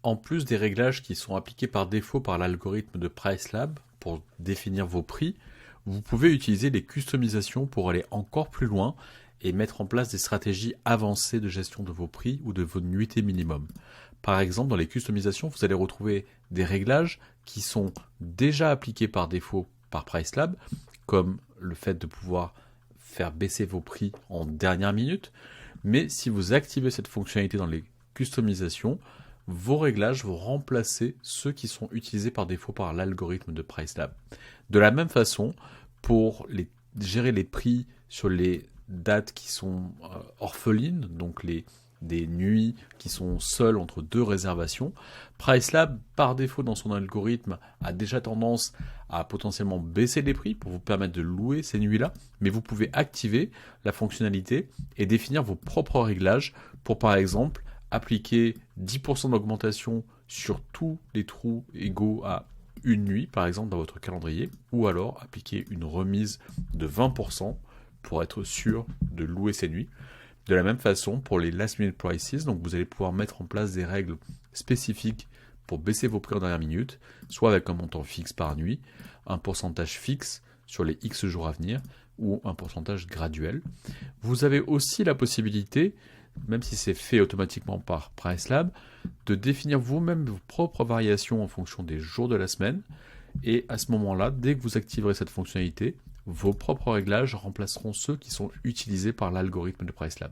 En plus des réglages qui sont appliqués par défaut par l'algorithme de PriceLab pour définir vos prix, vous pouvez utiliser les customisations pour aller encore plus loin et mettre en place des stratégies avancées de gestion de vos prix ou de vos nuitées minimum. Par exemple, dans les customisations, vous allez retrouver des réglages qui sont déjà appliqués par défaut par PriceLab, comme le fait de pouvoir faire baisser vos prix en dernière minute. Mais si vous activez cette fonctionnalité dans les customisations, vos réglages vont remplacer ceux qui sont utilisés par défaut par l'algorithme de PriceLab. De la même façon, pour gérer les prix sur les dates qui sont orphelines, donc des nuits qui sont seules entre deux réservations, PriceLab, par défaut dans son algorithme, a déjà tendance à potentiellement baisser les prix pour vous permettre de louer ces nuits-là, mais vous pouvez activer la fonctionnalité et définir vos propres réglages pour, par exemple, appliquer 10% d'augmentation sur tous les trous égaux à une nuit, par exemple, dans votre calendrier, ou alors appliquer une remise de 20% pour être sûr de louer ces nuits. De la même façon, pour les last minute prices, donc vous allez pouvoir mettre en place des règles spécifiques pour baisser vos prix en dernière minute, soit avec un montant fixe par nuit, un pourcentage fixe sur les X jours à venir, ou un pourcentage graduel. Vous avez aussi la possibilité, même si c'est fait automatiquement par PriceLab, de définir vous-même vos propres variations en fonction des jours de la semaine. Et à ce moment-là, dès que vous activerez cette fonctionnalité, vos propres réglages remplaceront ceux qui sont utilisés par l'algorithme de PriceLab.